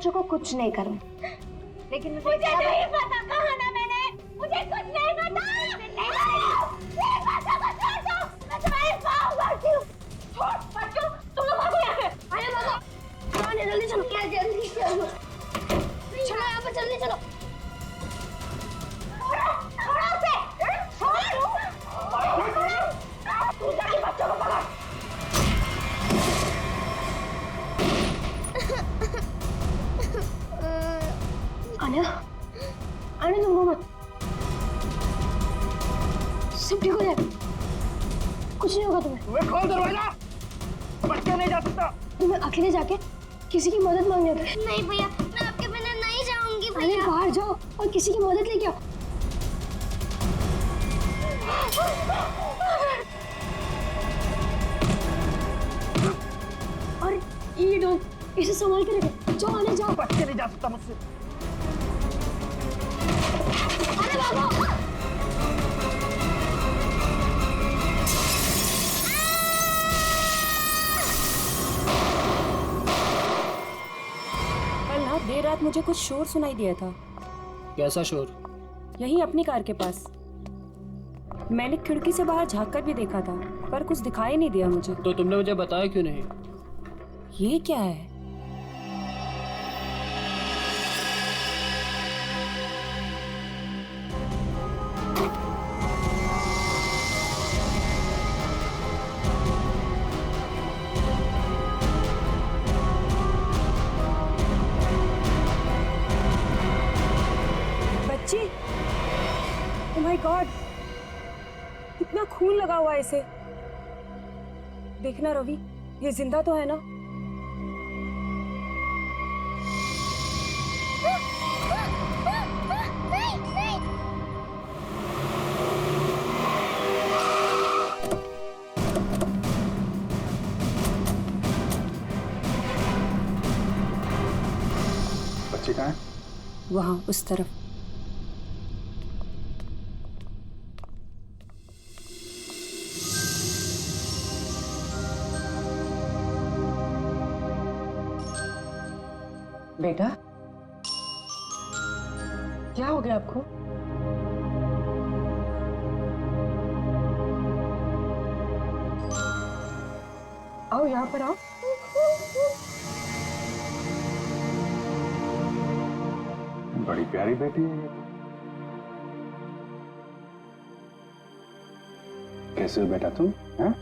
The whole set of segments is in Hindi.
बच्चों को कुछ नहीं करूँ, लेकिन मुझे नहीं पता, कहा ना मैंने, मुझे कुछ नहीं पता। मैं तुम्हारे पाँव पड़ती हूँ। छोड़ बच्चों, तुम लोग भागो यहाँ से, आया भागो। जल्दी चलो, क्या जल्दी चलो, चलो यहाँ पर जल्दी चलो। छोड़ो उसे, छोड़। तू जाके बच्चों को पकड़। आने दो मत, सब ठीक हो जाएगा, कुछ नहीं होगा तुम्हें। तुम्हें खोल दरवाजा, बच्चा नहीं जा सकता। तुम्हें अकेले जाके किसी की मदद मांगनी होती है। नहीं भैया, मैं आपके बिना नहीं जाऊंगी भैया। अरे बाहर जाओ और किसी की मदद लेके आओ। और ये डॉग, इसे संभाल के रखो। जाओ आने जाओ। बच्चे नहीं जा सकता मुझसे। अरे बाबा, कल ना देर रात मुझे कुछ शोर सुनाई दिया था। कैसा शोर? यहीं अपनी कार के पास। मैंने खिड़की से बाहर झांक कर भी देखा था, पर कुछ दिखाई नहीं दिया मुझे। तो तुमने मुझे बताया क्यों नहीं? ये क्या है? बच्ची, ओह माय गॉड, कितना खून लगा हुआ है इसे। देखना रवि, ये जिंदा तो है ना? बच्ची कहाँ है? वहां उस तरफ। बेटा, क्या हो गया आपको? आओ यहाँ पर आओ। बड़ी प्यारी बेटी है ये। कैसे हो बेटा तुम? हैं?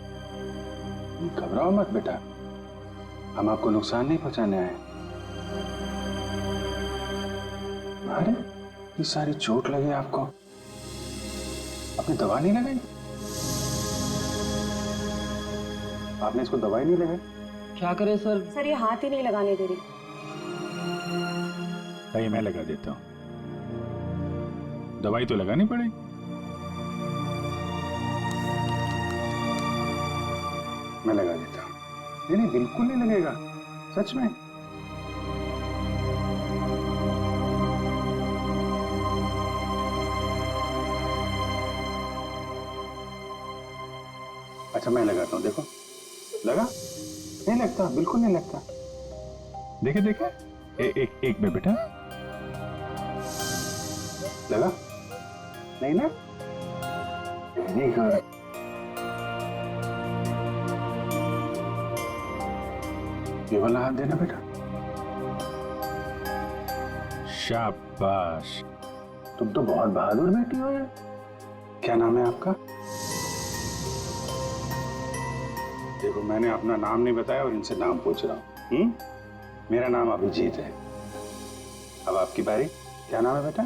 घबराओ मत बेटा, हम आपको नुकसान नहीं पहुंचाने आए। अरे ये सारी चोट लगी आपको, आपने दवा नहीं लगाई? आपने इसको दवाई नहीं लगाई? क्या करें सर? सर ये हाथ ही नहीं लगाने दे रही। नहीं, मैं लगा देता हूँ, दवाई तो लगानी पड़ेगी। मैं लगा देता हूँ। नहीं नहीं, बिल्कुल नहीं लगेगा, सच में। अच्छा मैं लगाता हूँ, देखो लगा? नहीं लगता, बिल्कुल नहीं लगता। देखे देखे, एक में बेटा लगा? नहीं ना? Very good. ये वाला हाथ देना बेटा। शाबाश, तुम तो बहुत बहादुर बेटी हो यार। क्या नाम है आपका? देखो मैंने अपना नाम नहीं बताया और इनसे नाम पूछ रहा हूँ। मेरा नाम अभिजीत है। अब आपकी बारी। क्या नाम है बेटा?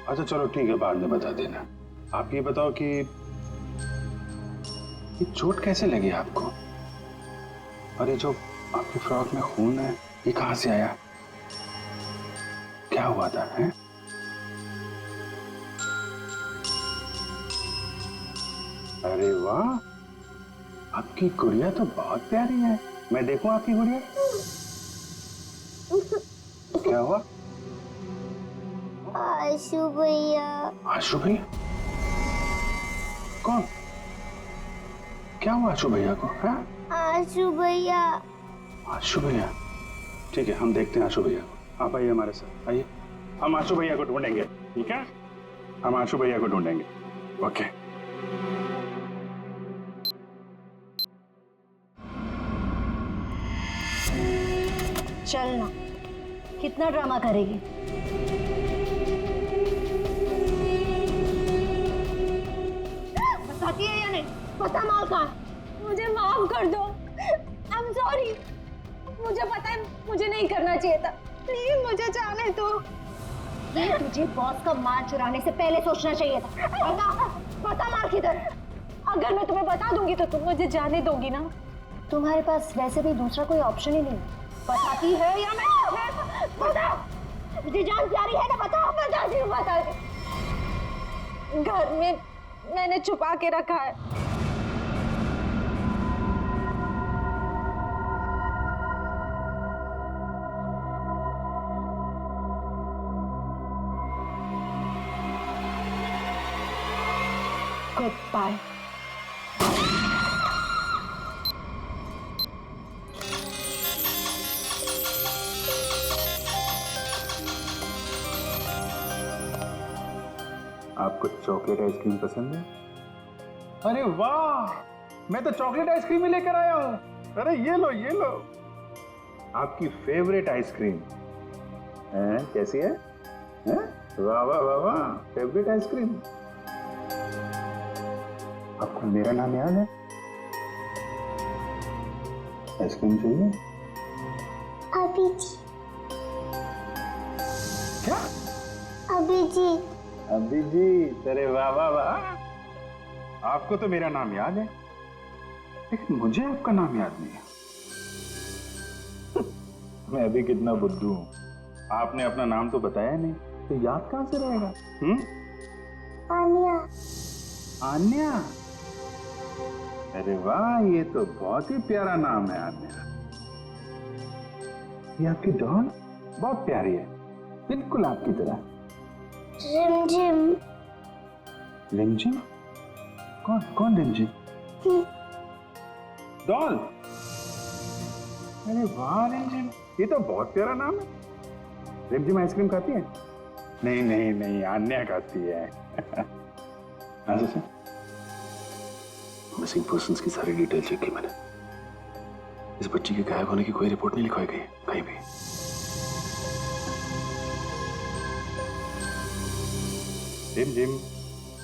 अच्छा चलो ठीक है, बाद में बता देना। आप ये बताओ कि ये चोट कैसे लगी आपको? और ये जो आपकी फ्रॉक में खून है, ये कहां से आया? क्या हुआ था? है? अरे वाह, आपकी गुड़िया तो बहुत प्यारी है। मैं देखूं आपकी गुड़िया? क्या हुआ? आशु भैया। आशु भैया? कौन? क्या हुआ आशु भैया को? हाँ? आशु भैया आशु भैया, ठीक है, हम देखते हैं आशु भैया को। आप आइए हमारे साथ, आइए। हम आशु भैया को ढूंढेंगे, ठीक है? हम आशु भैया को ढूंढेंगे। ओके। चलना, कितना ड्रामा करेगी? बताती है या नहीं? पता माल कहाँ है? मुझे माफ कर दो। I am sorry. मुझे पता है मुझे नहीं करना चाहिए था। प्लीज मुझे जाने दो। ये तुझे बॉस का माल चुराने से पहले सोचना चाहिए था। पता माल किधर? अगर मैं तुम्हें बता दूंगी तो तुम मुझे जाने दोगी ना? तुम्हारे पास वैसे भी दूसरा कोई ऑप्शन ही नहीं। बताती है या मैं बताओ। मुझे जान प्यारी है ना? बताओ। मैं जाती हूँ, बता दे। घर में मैंने छुपा के रखा है। Goodbye. आपको चॉकलेट आइसक्रीम पसंद है? अरे वाह, मैं तो चॉकलेट आइसक्रीम ही लेकर आया हूँ। अरे ये लो, ये लो, आपकी फेवरेट आइसक्रीम। कैसी है? वाह वाह वाह वाह, फेवरेट आइसक्रीम। आपको मेरा नाम याद है? आइसक्रीम चाहिए? अभिजीत। क्या? अभिजीत। अभिजीत, अरे वाह वाह वाह, आपको तो मेरा नाम याद है, लेकिन मुझे आपका नाम याद नहीं है। मैं अभी कितना बुद्धू हूँ, आपने अपना नाम तो बताया नहीं, तो याद कहाँ से रहेगा? आन्या। आन्या, अरे वाह, ये तो बहुत ही प्यारा नाम है आन्या। ये आपकी डॉल बहुत प्यारी है, बिल्कुल आपकी तरह। रिमझिम। रिमझिम? कौन कौन रिमझिम? डॉल। अरे वाह रिमझिम, ये तो बहुत प्यारा नाम है। रिमझिम आइसक्रीम खाती है? नहीं नहीं नहीं, आन्या खाती है। हाँ सर, मिसिंग पर्सन्स की सारी डिटेल चेक की मैंने। इस बच्ची के गायब होने की कोई रिपोर्ट नहीं लिखवाई गई कहीं भी। रिमझिम,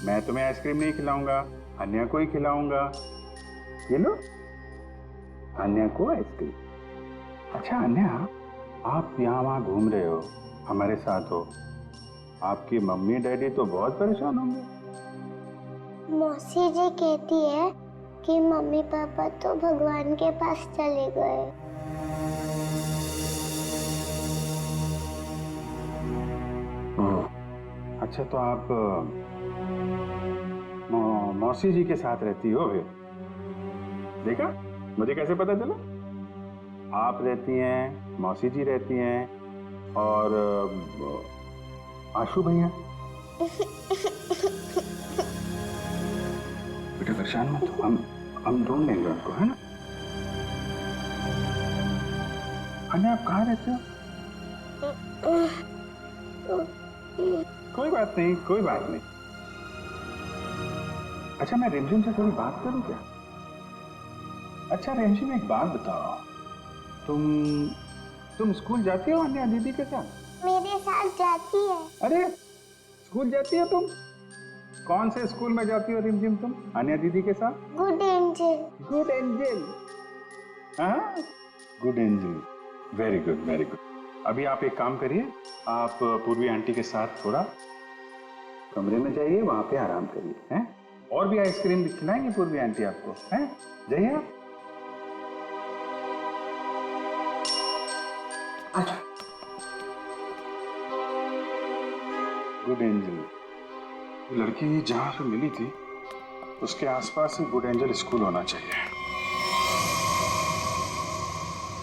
मैं तुम्हें आइसक्रीम नहीं खिलाऊंगा, अन्या को ही खिलाऊंगा। ये लो, अन्या को आइसक्रीम। अच्छा अन्या, आप यहाँ वहाँ घूम रहे हो, हमारे साथ हो, आपकी मम्मी डैडी तो बहुत परेशान होंगे। मौसी जी कहती है कि मम्मी पापा तो भगवान के पास चले गए। अच्छा, तो आप मौसी जी के साथ रहती हो फिर? देखा, मुझे कैसे पता चला? आप रहती हैं, मौसी जी रहती हैं, और आशु भैया। बेटा परेशान मत हो, हम ढूंढ लेंगे उनको, है ना? अन्या, आप कहाँ रहते हो? कोई बात नहीं, कोई बात नहीं। अच्छा, मैं रिमझिम से थोड़ी बात करूं क्या? अच्छा रिमझिम, एक बात बताओ, तुम स्कूल जाती हो अन्या दीदी के साथ? मेरे साथ जाती है। अरे, स्कूल जाती हो तुम? कौन से स्कूल में जाती हो रिमझिम तुम अन्या दीदी के साथ? Good angel. Good angel. हाँ, good angel, very good very good. अभी आप एक काम करिए, आप पूर्वी आंटी के साथ थोड़ा कमरे में जाइए, वहां पे आराम करिए, हैं? और भी आइसक्रीम खिलाएंगे पूर्वी आंटी आपको, हैं? जाइए आप। अच्छा, गुड एंजल, लड़की जहां पे मिली थी उसके आसपास ही गुड एंजल स्कूल होना चाहिए।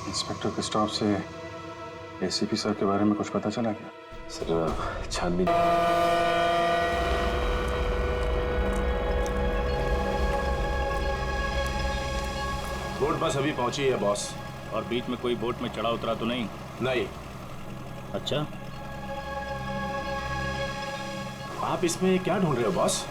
इंस्पेक्टर क्रिस्टोफ से एसीपी सर के बारे में कुछ पता चला क्या? सर, छानबीन। रोड बस अभी पहुंची है बॉस। और बीच में कोई बोट में चढ़ा उतरा तो नहीं? नहीं। अच्छा, आप इसमें क्या ढूंढ रहे हो बॉस?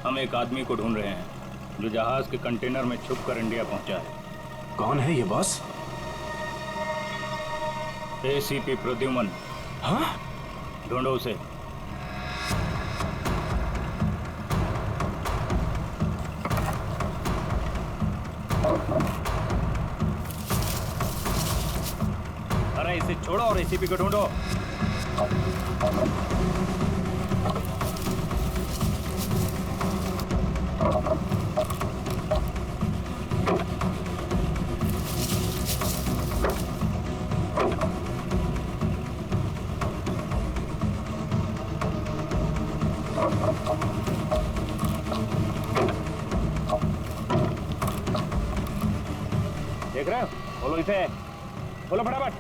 हम एक आदमी को ढूंढ रहे हैं जो जहाज के कंटेनर में छुपकर इंडिया पहुंचा है। कौन है ये बॉस? एसीपी प्रद्युमन। हाँ? ढूंढो उसे। अरे इसे छोड़ो और एसीपी को ढूंढो। देख रहे हो? बोलो इसे, बोलो फटाफट।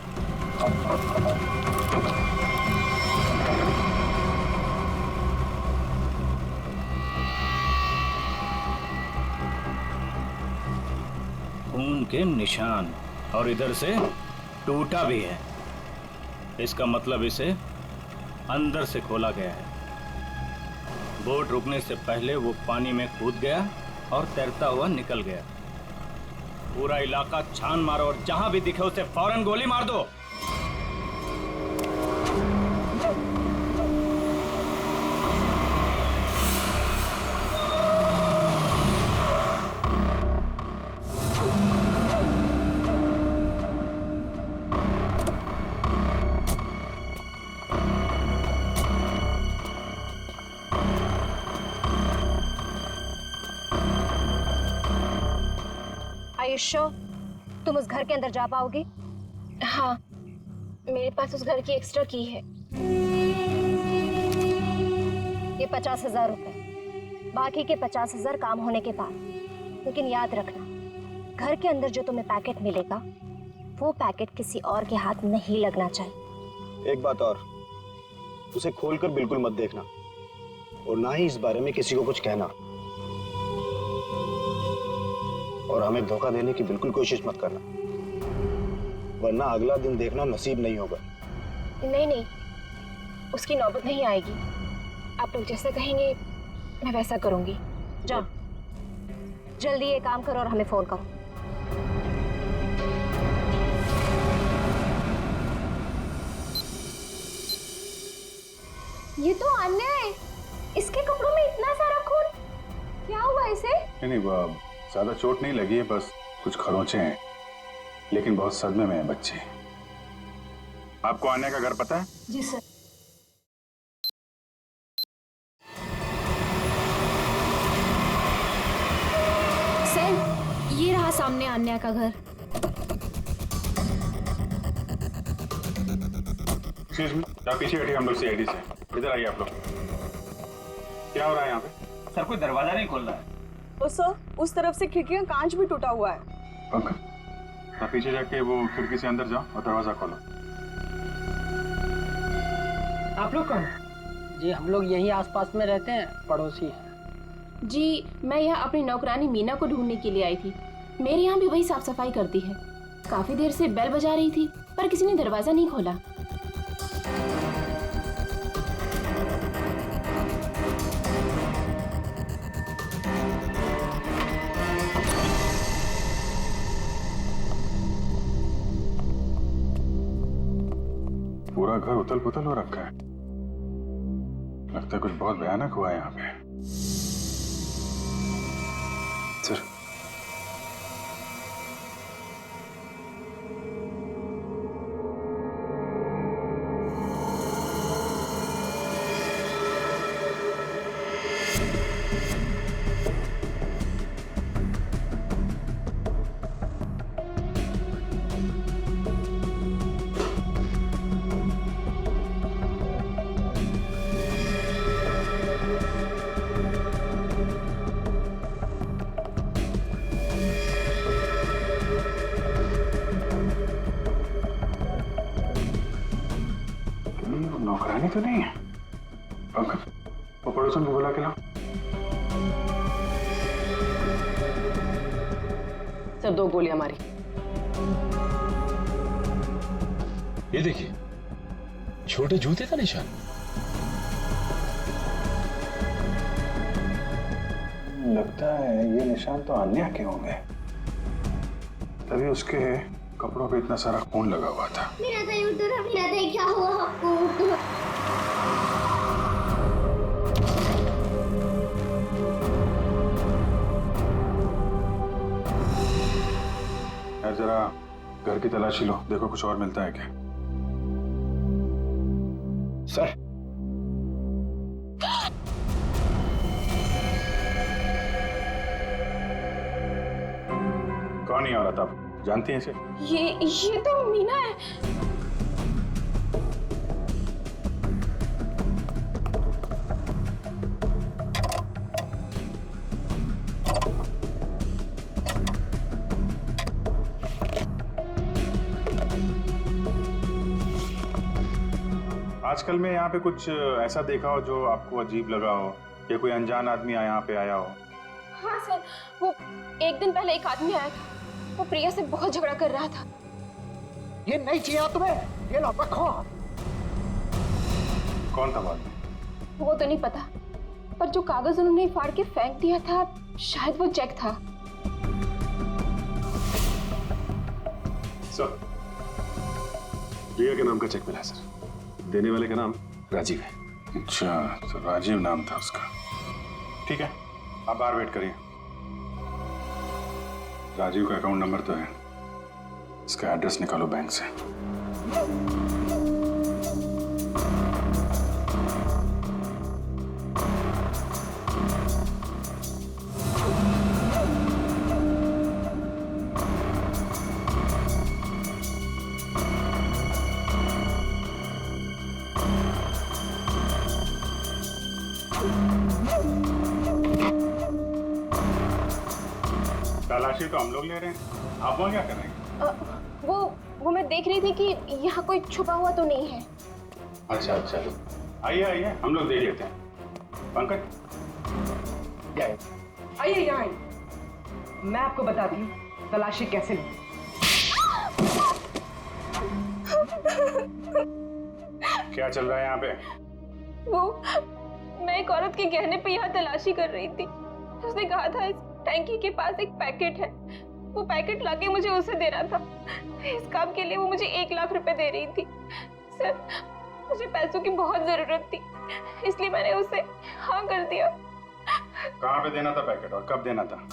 खून के निशान, और इधर से टूटा भी है। इसका मतलब इसे अंदर से खोला गया है। बोट रुकने से पहले वो पानी में कूद गया और तैरता हुआ निकल गया। पूरा इलाका छान मारो और जहां भी दिखे उसे फौरन गोली मार दो। आयुष्यो, तुम उस घर के अंदर जा पाओगे? हाँ, मेरे पास उस घर की एक्स्ट्रा की है। ये 50,000 रुपए, बाकी के 50,000 काम होने के बाद। लेकिन याद रखना, घर के अंदर जो तुम्हें पैकेट मिलेगा वो पैकेट किसी और के हाथ नहीं लगना चाहिए। एक बात और, उसे खोलकर बिल्कुल मत देखना और ना ही इस बारे में किसी को कुछ कहना, और हमें धोखा देने की बिल्कुल कोशिश मत करना, वरना अगला दिन देखना नसीब नहीं होगा। नहीं नहीं, उसकी नौबत नहीं आएगी। आप लोग जैसा कहेंगे मैं वैसा करूंगी। जाओ, जल्दी ये काम करो और हमें फोन करो। ये तो अन्याय है। इसके कपड़ों में इतना सारा खून, क्या हुआ इसे? नहीं, वो ज्यादा चोट नहीं लगी है, बस कुछ खरोंचे हैं, लेकिन बहुत सदमे में है बच्चे। आपको आने का घर पता है? जी सर। सर, ये रहा सामने अन्या का घर। एक्सक्यूज मी, आप पीछे बैठिए, हम लोग सीआईडी से। इधर आइए आप लोग। क्या हो रहा है यहाँ पे? सर, कोई दरवाजा नहीं खोल रहा है। तो सर, उस तरफ से खिड़की का कांच भी टूटा हुआ है। पंकज, आप पीछे जाके वो खिड़की से अंदर जाओ और दरवाजा खोलो। आप लोग कौन? जी हम लोग यहीं आसपास में रहते हैं, पड़ोसी हैं। जी मैं यहाँ अपनी नौकरानी मीना को ढूंढने के लिए आई थी। मेरे यहाँ भी वही साफ सफाई करती है। काफी देर से बेल बजा रही थी पर किसी ने दरवाजा नहीं खोला। पूरा घर उथल पुथल हो रखा है। लगता है कुछ बहुत भयानक हुआ है यहाँ पे। सर, नौकरानी तो नहीं है। पंकज, वो पड़ोसन को बुला के लाओ। सर, 2 गोलियां मारी। ये देखिए, छोटे जूते का निशान। लगता है ये निशान तो अन्या के होंगे, तभी उसके कपड़ों पे इतना सारा खून लगा हुआ था। मेरा दही उतरा, मेरा दही, क्या हुआ आपको? यार जरा घर की तलाशी लो, देखो कुछ और मिलता है क्या। सर, कौन है औरत, आप जानती हैं इसे? ये तो मीना है। आजकल में यहाँ पे कुछ ऐसा देखा हो जो आपको अजीब लगा हो, या कोई अनजान आदमी यहाँ पे आया हो? हाँ सर, वो एक दिन पहले एक आदमी आया था, वो प्रिया से बहुत झगड़ा कर रहा था। ये नहीं चाहिए तुम्हें, ये लो रखो। कौन था बाद में? वो तो नहीं पता, पर जो कागज उन्होंने फाड़ के फेंक दिया था, शायद वो चेक था। सर, प्रिया के नाम का चेक मिला है सर। देने वाले का नाम राजीव है। अच्छा, तो राजीव नाम था उसका। ठीक है, आप बाहर वेट करिए। राजीव का अकाउंट नंबर तो है, इसका एड्रेस निकालो बैंक से। तलाशी तो हम लोग ले रहे हैं, आप वहाँ क्या कर रहे हैं? वो मैं देख रही थी कि यहाँ कोई छुपा हुआ तो नहीं है। अच्छा अच्छा, आइए आइए, हम लोग देख लेते हैं। पंकज, आइए यहाँ आइए, मैं आपको बताती हूँ तलाशी कैसे ली। क्या चल रहा है यहाँ पे? मैं एक औरत के गहने पे यहाँ तलाशी कर रही थी। उसने कहा था इस टैंकी के पास एक पैकेट है, वो पैकेट लाके मुझे उसे देना था। इस काम के लिए वो मुझे 1 लाख रुपए दे रही थी। सर, मुझे पैसों की बहुत जरूरत थी, इसलिए मैंने उसे हाँ कर दिया। कहाँ पे देना था पैकेट और कब देना था?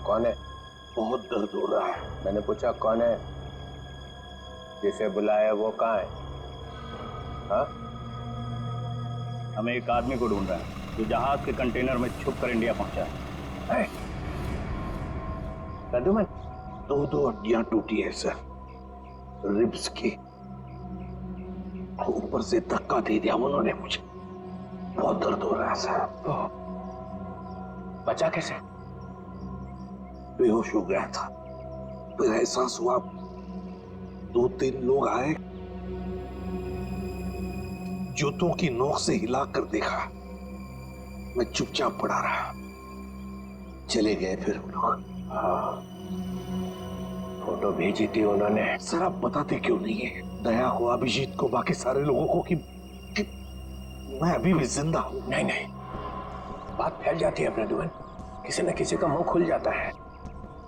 कौन है? बहुत दर्द हो रहा है। मैंने पूछा कौन है? जिसे बुलाया वो कहाँ है? हाँ? हमें एक आदमी को ढूंढ रहा है जो जहाज के कंटेनर में छुप कर इंडिया पहुंचा है। रदुमन, 2 हड्डियां टूटी है सर, रिब्स की। ऊपर से धक्का दे दिया उन्होंने मुझे, बहुत दर्द हो रहा है सर। बचा कैसे? बेहोश हो गया था, फिर एहसास हुआ, 2-3 लोग आए, जूतों की नोक से हिलाकर देखा, मैं चुपचाप पड़ा रहा, चले गए फिर वो लोग। हाँ, फोटो भेजी थी उन्होंने। सर आप बताते क्यों नहीं है दया को, अभिजीत को, बाकी सारे लोगों को कि मैं अभी भी जिंदा हूं? नहीं, बात फैल जाती है प्रद्युमन, किसी न किसी का मुंह खुल जाता है,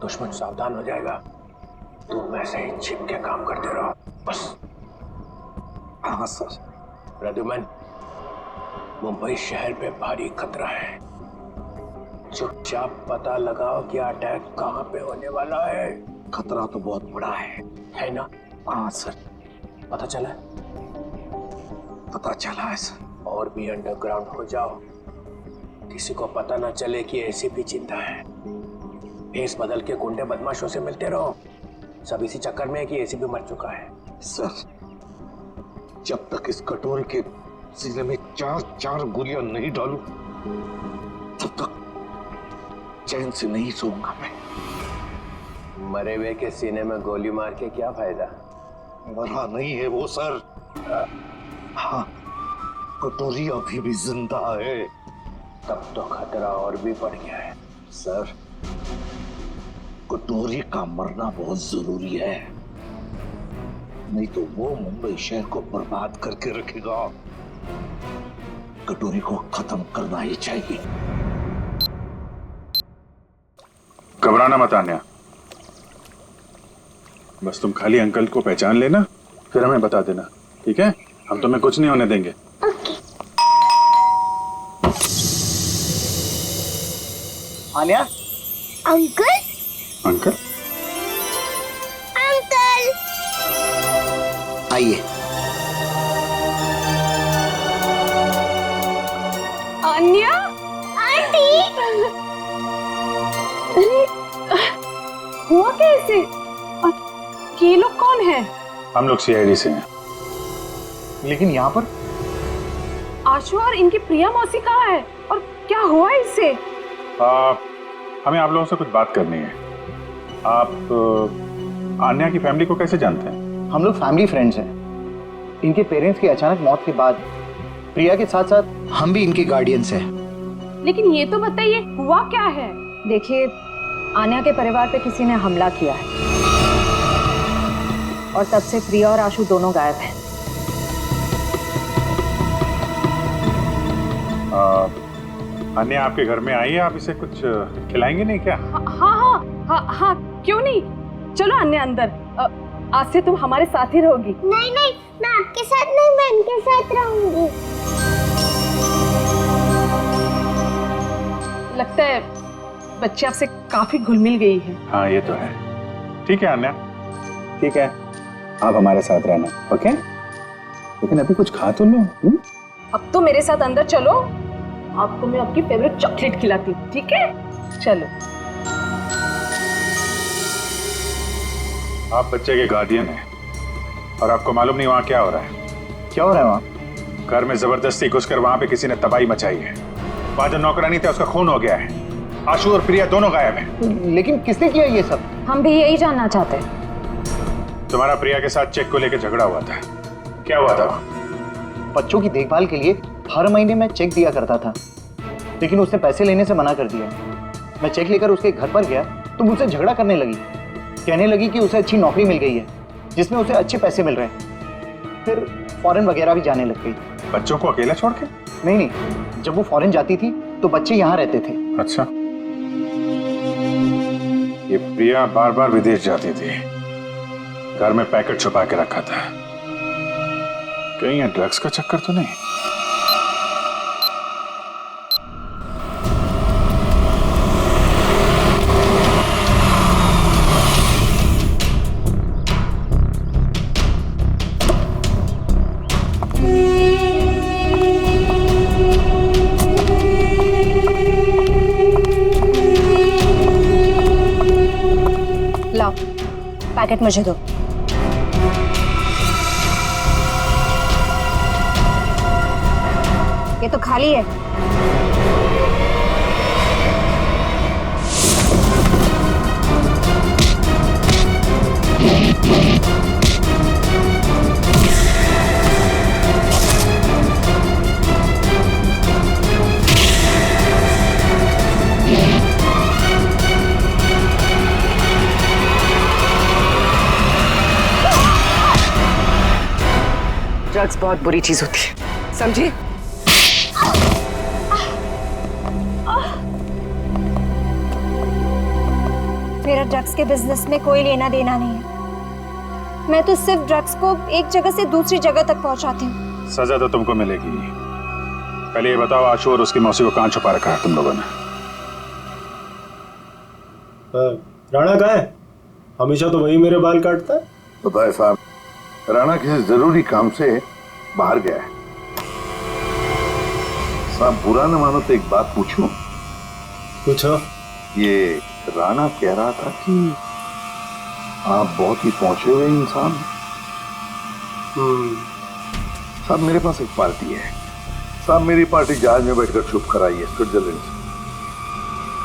दुश्मन सावधान हो जाएगा। तुम वैसे ही छिप के काम करते रहो बस। हाँ सर। प्रद्युमन, मुंबई शहर पे भारी खतरा है, चुपचाप पता लगाओ कि अटैक कहाँ पे होने वाला है। खतरा तो बहुत बड़ा है ना? हाँ सर। पता चला है सर। और भी अंडरग्राउंड हो जाओ, किसी को पता ना चले कि ऐसी भी चिंता है। भेस बदल के गुंडे बदमाशों से मिलते रहो। सब इसी चक्कर में है कि एसीपी मर चुका है। सर, जब तक इस कटोरी के सीने में 4 गोलियां नहीं डालूं, तब तक चैन से नहीं सोऊंगा मैं। मरे हुए के सीने में गोली मार के क्या फायदा? मरा नहीं है वो सर। हाँ, कटोरी अभी भी जिंदा है। तब तो खतरा और भी बढ़ गया है। सर, कटोरी का मरना बहुत जरूरी है, नहीं तो वो मुंबई शहर को बर्बाद करके रखेगा। कटोरी को खत्म करना ही चाहिए। घबराना मत आन्या, बस तुम खाली अंकल को पहचान लेना, फिर हमें बता देना, ठीक है? हम तुम्हें कुछ नहीं होने देंगे। आन्या, अंकल अंकल अंकल आइए। अन्या, आंटी, अरे हुआ कैसे? और ये लोग कौन है? हम लोग सीआईडी से हैं। लेकिन यहाँ पर आशु और इनकी प्रिया मौसी कहाँ है और क्या हुआ इससे? हमें आप लोगों से कुछ बात करनी है। आप आन्या की फैमिली को कैसे जानते हैं? हम लोग फैमिली फ्रेंड्स हैं। इनके पेरेंट्स की अचानक मौत के बाद प्रिया के साथ साथ हम भी इनके गार्डियंस हैं। लेकिन ये तो बताइए हुआ क्या है? देखिए, आन्या के परिवार पे किसी ने हमला किया है और तब से प्रिया और आशु दोनों गायब हैं। आन्या आपके घर में आई है, आप इसे कुछ खिलाएंगे नहीं क्या? हाँ, क्यों नहीं? चलो अन्या अंदर। आज से तुम हमारे साथ ही रहोगी। नहीं नहीं, मैं आपके साथ नहीं, मैं इनके साथ रहूंगी। लगता है बच्चे आपसे काफी घुल मिल गई है। हाँ, ये तो है। ठीक है आन्या, ठीक है, आप हमारे साथ रहना, ओके? लेकिन अभी कुछ खा तो लो। अब तो मेरे साथ अंदर चलो, आपको मैं आपकी फेवरेट चॉकलेट खिलाती हूँ, ठीक है? चलो। आप बच्चे के गार्डियन हैं और आपको मालूम नहीं वहाँ क्या हो रहा है। क्या हो रहा है वहाँ? घर में जबरदस्ती घुसकर वहाँ पे किसी ने तबाही मचाई है। वहाँ जो नौकरानी था उसका खून हो गया है। आशु और प्रिया दोनों गायब हैं। लेकिन किसने किया ये सब? हम भी यही जानना चाहते हैं। तुम्हारा प्रिया के साथ चेक को लेकर झगड़ा हुआ था, क्या हुआ था? बच्चों की देखभाल के लिए हर महीने मैं चेक दिया करता था, लेकिन उसने पैसे लेने से मना कर दिया। मैं चेक लेकर उसके घर पर गया तो मुझसे झगड़ा करने लगी, कहने लगी कि उसे अच्छी नौकरी मिल गई है जिसमें उसे अच्छे पैसे मिल रहे हैं। फिर फॉरेन वगैरह भी जाने लग गई। बच्चों को अकेला छोड़ के? नहीं, जब वो फॉरेन जाती थी तो बच्चे यहाँ रहते थे। अच्छा, ये प्रिया बार बार विदेश जाती थी, घर में पैकेट छुपा के रखा था। कहीं ड्रग्स का चक्कर तो नहीं? लाओ, पैकेट मुझे दो। ये तो खाली है। ड्रग्स बहुत बुरी चीज होती है, समझी? मेरा ड्रग्स के बिजनेस में कोई लेना देना नहीं है। मैं तो सिर्फ ड्रग्स को एक जगह से दूसरी जगह तक पहुंचाती हूँ। सजा तो तुमको मिलेगी। पहले ये बताओ, आशु और उसकी मौसी को कहाँ छुपा रखा है तुम लोगों ने? राणा कहाँ है? हमेशा तो वही मेरे बाल काटता है। तो भाई साहब, राणा किसी जरूरी काम से बाहर गया है। साहब बुरा न मानो तो एक बात पूछूं? पूछो। ये राणा कह रहा था कि आप बहुत ही पहुंचे हुए इंसान हैं। साहब मेरे पास एक पार्टी है। साहब मेरी पार्टी जहाज में बैठकर छुप कर आई है स्विट्जरलैंड से,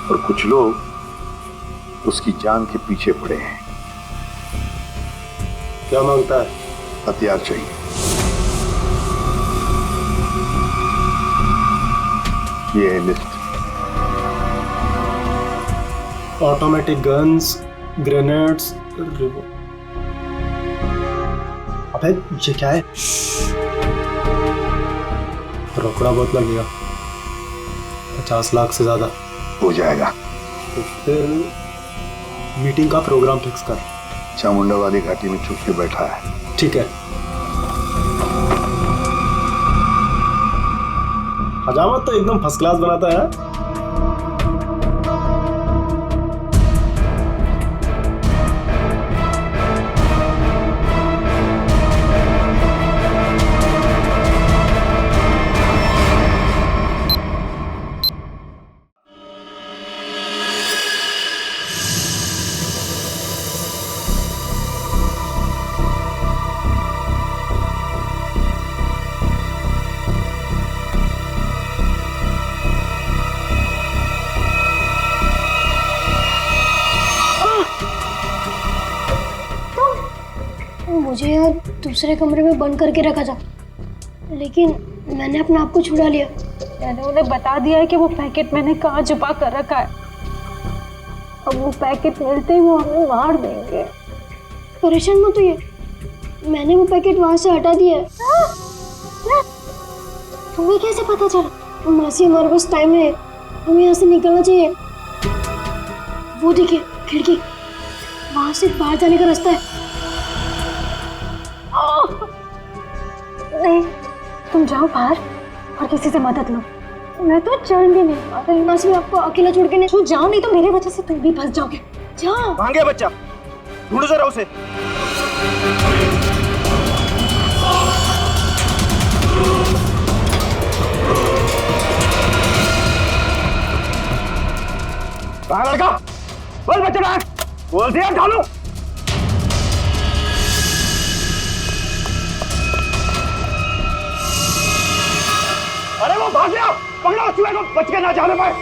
और कुछ लोग उसकी जान के पीछे पड़े हैं। क्या मांगता है? हथियार चाहिए। ये है लिस्ट। ऑटोमेटिक गन्स, ग्रेनेड्स, अबे ये क्या है? रोकड़ा बहुत लगेगा, 50 लाख से ज्यादा हो जाएगा। तो फिर मीटिंग का प्रोग्राम फिक्स कर। चामुंडा वाली घाटी में छुप के बैठा है। ठीक है। हजामत तो एकदम फर्स्ट क्लास बनाता है। मुझे यार दूसरे कमरे में बंद करके रखा था, लेकिन मैंने अपने आप को छुड़ा लिया। मैंने उन्हें बता दिया है कि वो पैकेट मैंने कहाँ छुपा कर रखा है। अब वो पैकेट मिलते ही वो हमें मार देंगे। परेशान मत होइए, मैंने वो पैकेट वहां से हटा दिया है। तुम्हें कैसे पता चला? मासी हमारे पास टाइम है, हमें यहाँ से निकलना चाहिए। वो देखिए खिड़की, वहां से बाहर जाने का रास्ता है। नहीं, तुम जाओ बाहर और किसी से मदद लो। मैं तो चल भी नहीं पा रही। मासी मैं आपको अकेला छोड़ के नहीं। तू जाओ, नहीं तो मेरे वजह से तुम भी फंस जाओगे। जाओ। कहाँ गया बच्चा? ढूंढो जरा उसे। कहाँ लड़का? बोल बच्चा कहाँ? बोल दिया ढालू। अरे वो भाग गया, पकड़ो चूहे को, बच के ना जाने पाए।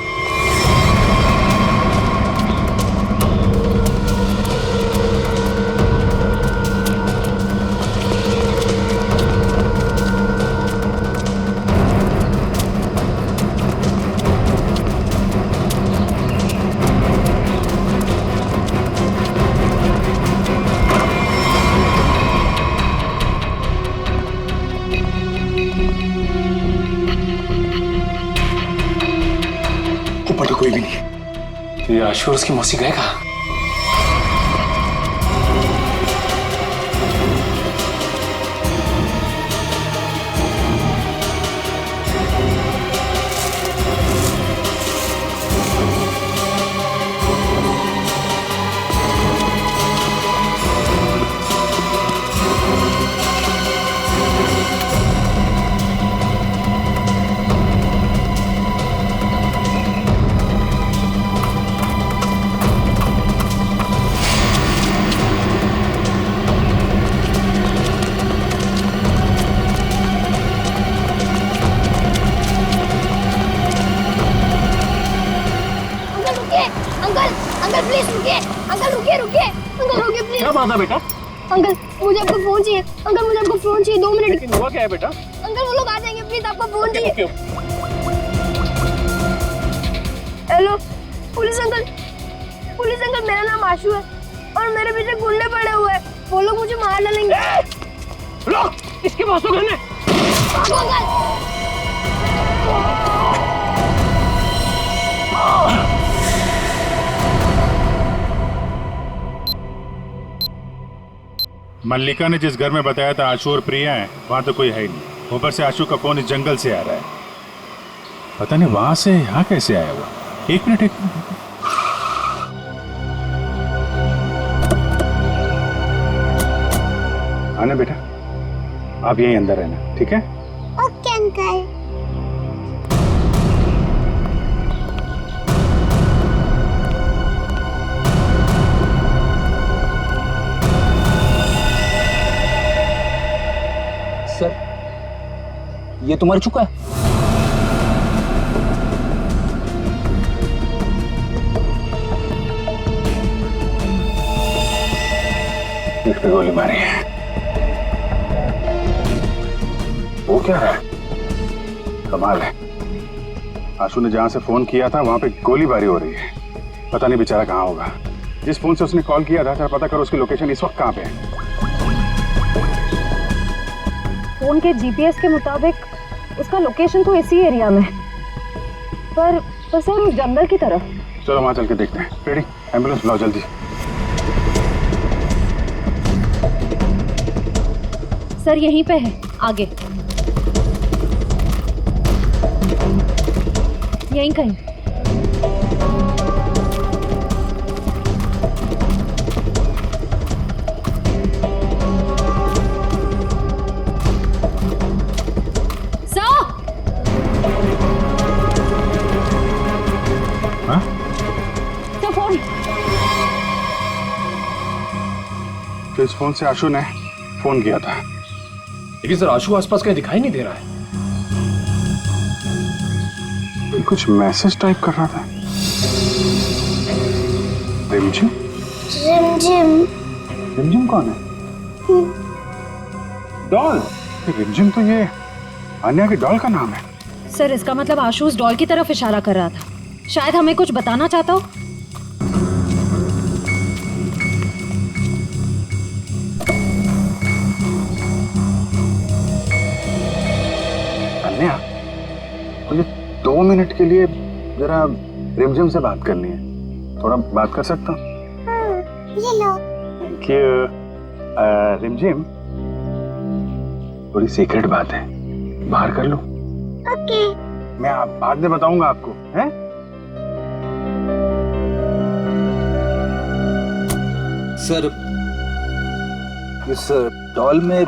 ऊपर तो कोई भी नहीं है। तो ये आशु और उसकी मौसी गए कहाँ? अंकल प्लीज रुकिए, अंकल रुकिए रुकिए, अंकल रुकिए प्लीज। क्या बात है बेटा? अंकल मुझे आपका फोन चाहिए, अंकल मुझे आपका फोन चाहिए, 2 मिनट। हुआ क्या है बेटा? अंकल वो लोग आ जाएंगे, प्लीज आपका फोन चाहिए। हेलो पुलिस अंकल मेरा नाम आशु है और मेरे पीछे गुंडे पड़े हुए हैं, वो लोग मुझे मार डालेंगे। रुक, इसके पास तो गन है। मल्लिका ने जिस घर में बताया था आशु और प्रिया हैं, वहां तो कोई है ही नहीं। ऊपर से आशु का फोन इस जंगल से आ रहा है, पता नहीं वहां से यहाँ कैसे आया हुआ। एक मिनट आना बेटा, आप यहीं अंदर रहना, ठीक है? Okay uncle. ये तो मर चुका है। पीठ पे गोली मारी है। वो क्या है? कमाल है, आशु ने जहां से फोन किया था वहां पे गोलीबारी हो रही है। पता नहीं बेचारा कहाँ होगा। जिस फोन से उसने कॉल किया था जरा पता करो उसकी लोकेशन इस वक्त कहाँ पे है। फोन के जीपीएस के मुताबिक उसका लोकेशन तो इसी एरिया में है, पर सर उस जंगल की तरफ। चलो वहां चल के देखते हैं। रेडी, एम्बुलेंस बुलाओ जल्दी। सर यहीं पे है, आगे यहीं कहीं। फोन तो इस फोन से आशु ने फोन किया था। लेकिन सर आशु आसपास कहीं दिखाई नहीं दे रहा है। कुछ मैसेज टाइप कर रहा था। रिमझिम? रिमझिम। रिमझिम कौन है? डॉल। रिमझिम तो ये अन्या की डॉल का नाम है। सर इसका मतलब आशु उस डॉल की तरफ इशारा कर रहा था। शायद हमें कुछ बताना चाहता हो। अन्या, मुझे 2 मिनट के लिए जरा रिमझिम से बात करनी है। थोड़ा बात कर सकता हूँ? ये लो। Thank you. रिमझिम, थोड़ी सीक्रेट बात है, बाहर कर लूं? ओके। मैं बाद में बताऊंगा आपको, हैं? सर इस डॉल में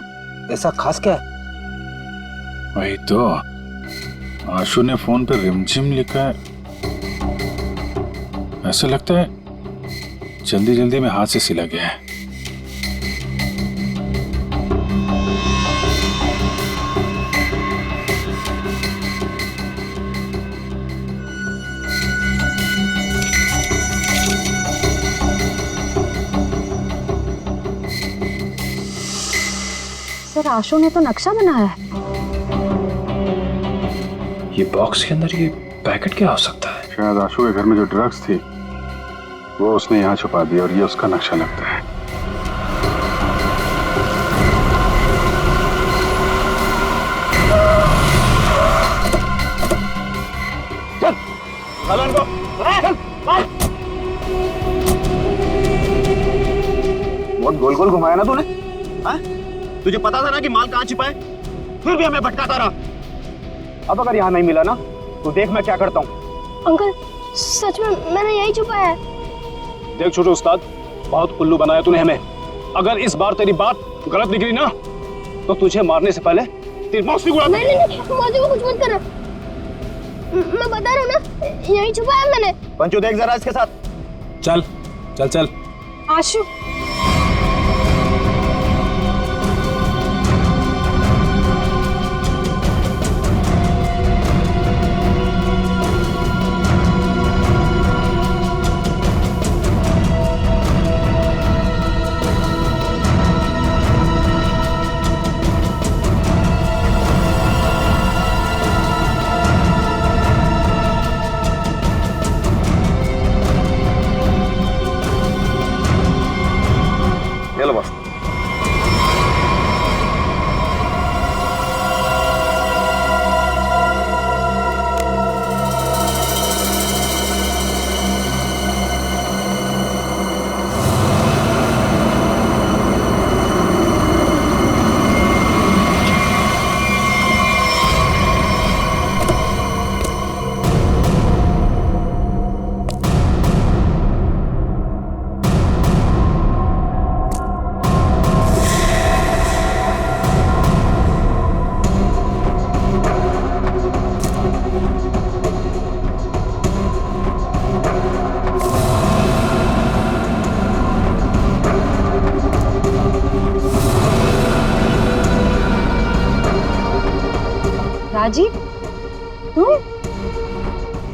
ऐसा खास क्या है? वही तो, आशु ने फोन पे रिमझिम लिखा है। ऐसा लगता है जल्दी जल्दी में हाथ से सिला गया है। सर आशु ने तो नक्शा बनाया है। ये बॉक्स के अंदर ये पैकेट क्या हो सकता है? शायद आशु के घर में जो ड्रग्स थी वो उसने यहाँ छुपा दिया और ये उसका नक्शा लगता है। चल, चल इनको, चल, बहुत गोल गोल घुमाया ना तूने? हाँ? तुझे पता था ना कि माल कहाँ छिपा है, फिर भी हमें भटकाता रहा। अब अगर यहाँ नहीं मिला ना तो देख मैं क्या करता हूँ। अंकल सच में मैंने यही छुपाया है। देख छोटे उस्ताद, बहुत उल्लू बनाया तूने हमें। अगर इस बार तेरी बात गलत निकली ना तो तुझे मारने से पहले तेरी मौत निगुड़ा। नहीं, मौसी को कुछ मत करना। मैं बता रहा हूँ ना, यही छुपाया मैंने। पंचू देख जरा इसके साथ। चल चल चल। आशु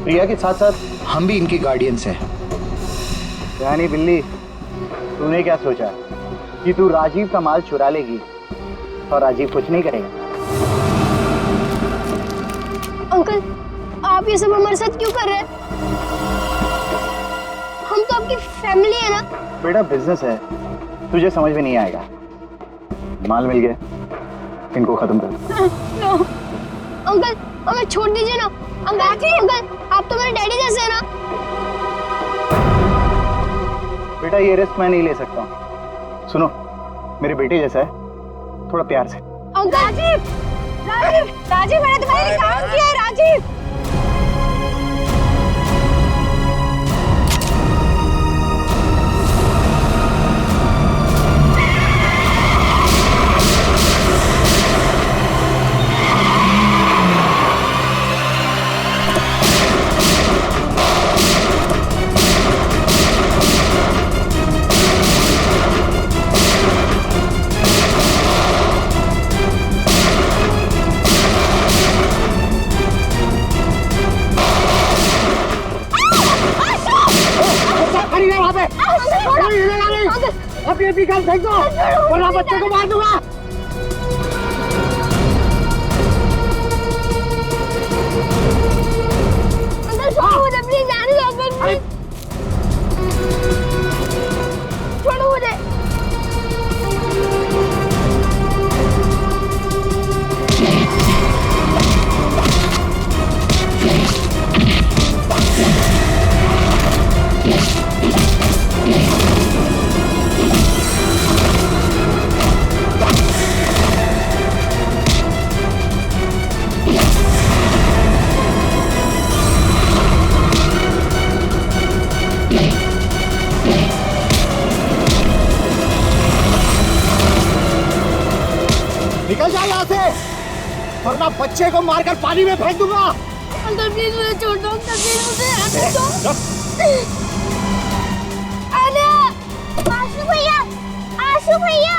प्रिया के साथ साथ हम भी इनके गार्डियंस हैं। यानी बिल्ली, तूने क्या सोचा कि तू राजीव का माल चुरा लेगी और राजीव कुछ नहीं करेगा? अंकल, आप ये सब हमारे साथ क्यों कर रहे हैं? हम तो आपकी फैमिली है ना। बेटा बिजनेस है, तुझे समझ में नहीं आएगा। माल मिल गया, इनको खत्म कर। नो अंकल, हमें छोड़ दीजिए ना। अंकल, आप तो मेरे डैडी जैसे हैं ना। बेटा ये रिस्क मैं नहीं ले सकता हूँ। सुनो, मेरे बेटे जैसा है, थोड़ा प्यार से। अंकल, राजीव, मैंने तुम्हारे लिए काम किया है राजीव। अपनी गन फेंक दो वरना बच्चे को मार दूंगा। अंकल छोड़ो मुझे, प्लीज जाने दो अंकल, प्लीज छोड़ो मुझे। निकल जा यहाँ से वरना बच्चे को मारकर पानी में फेंक दूंगा। अंकल प्लीज मुझे छोड़ दो, अंकल प्लीज मुझे आने दो। आशु भैया, आशु भैया,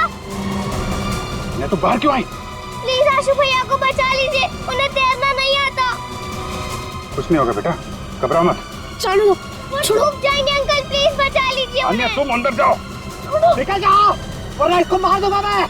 मैं तो बाहर क्यों आई? प्लीज आशु भैया को बचा लीजिए, उन्हें तैरना नहीं आता। कुछ नहीं होगा बेटा, घबराओ मत। छोड़ो, वो डूब जाएंगे अंकल, प्लीज बचा लीजिए अन्य उन्हें। तुम अंदर जाओ। निकल जाओ वरना इसको मार दूंगा मैं।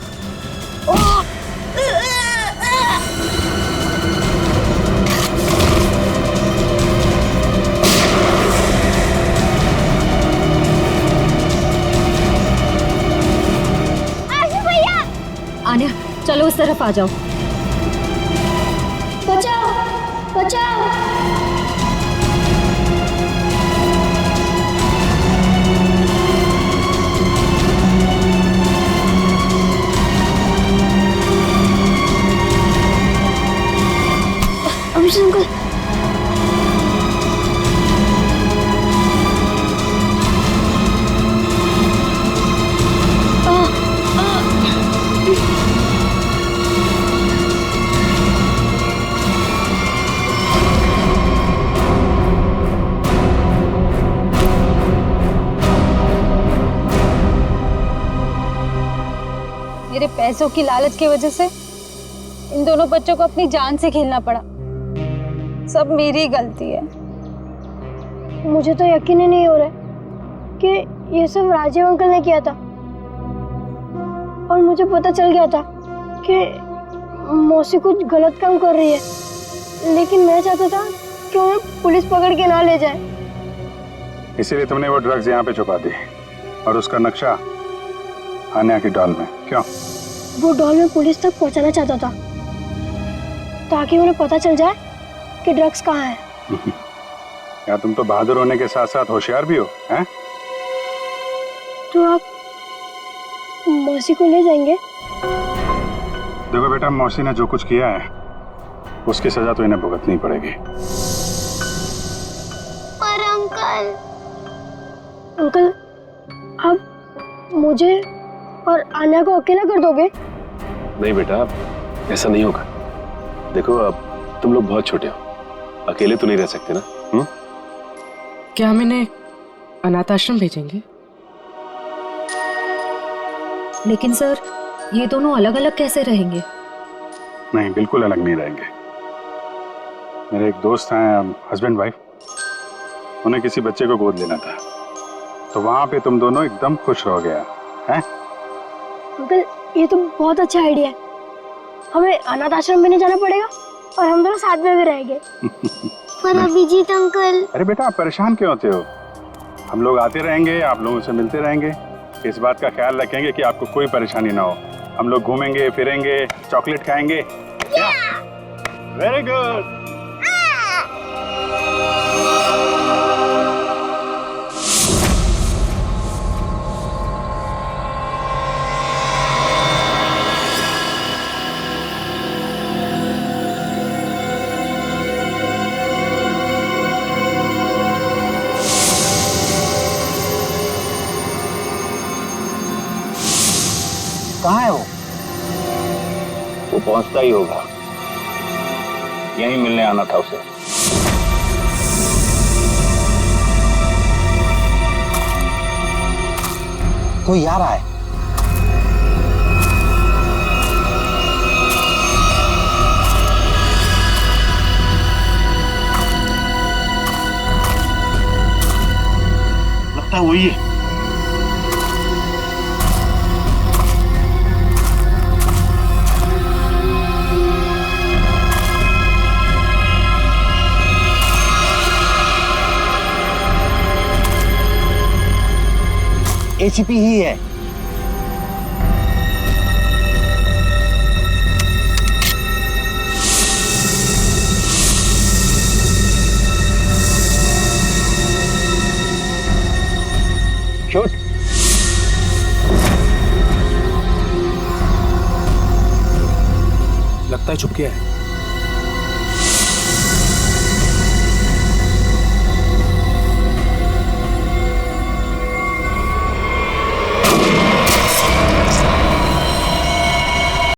आन्या, चलो उस तरफ आ जाओ। बचाओ, बचाओ। अभिषेक अंकल, मेरे पैसों की लालच की वजह से इन दोनों बच्चों को अपनी जान से खेलना पड़ा। सब मेरी गलती है। मुझे तो यकीन ही नहीं हो रहा कि ये सब राजीव अंकल ने किया था। और मुझे पता चल गया था कि मौसी कुछ गलत काम कर रही है, लेकिन मैं चाहता था कि उन्हें पुलिस पकड़ के ना ले जाए। इसीलिए तुमने वो ड्रग्स यहाँ पे छुपा दी और उसका नक्शा आन्या की डॉल में। क्यों? वो डॉल में पुलिस तक पहुंचाना चाहता था ताकि उन्हें पता चल जाए कि ड्रग्स कहाँ है। यार तुम तो बहादुर होने के साथ साथ होशियार भी हो, हैं? तो आप मौसी को ले जाएंगे? देखो बेटा, मौसी ने जो कुछ किया है उसकी सजा तो इन्हें भुगतनी पड़ेगी। पर अंकल, आप मुझे और आन्या को अकेला कर दोगे? नहीं बेटा, ऐसा नहीं होगा। देखो अब तुम लोग बहुत छोटे हो, अकेले तो नहीं रह सकते ना। क्या हम इन्हें अनाथ आश्रम भेजेंगे? लेकिन सर, ये दोनों अलग अलग कैसे रहेंगे? नहीं, बिल्कुल अलग नहीं रहेंगे। मेरे एक दोस्त हैं, हस्बैंड वाइफ, उन्हें किसी बच्चे को गोद लेना था, तो वहां पे तुम दोनों एकदम खुश रहोगे हैं? अंकल ये तो बहुत अच्छा आइडिया है। हमें अनाथ आश्रम में नहीं जाना पड़ेगा और हम दोनों साथ में भी रहेंगे। पर अभिजीत अंकल। अरे बेटा आप परेशान क्यों होते हो? हम लोग आते रहेंगे, आप लोगों से मिलते रहेंगे, इस बात का ख्याल रखेंगे कि आपको कोई परेशानी ना हो। हम लोग घूमेंगे फिरेंगे, चॉकलेट खाएंगे। Very good. कहाँ है वो? वो पहुंचता ही होगा, यहीं मिलने आना था उसे। कोई आ रहा है। लगता है वही है। एसीपी ही है। शूट। लगता है छुप गया है।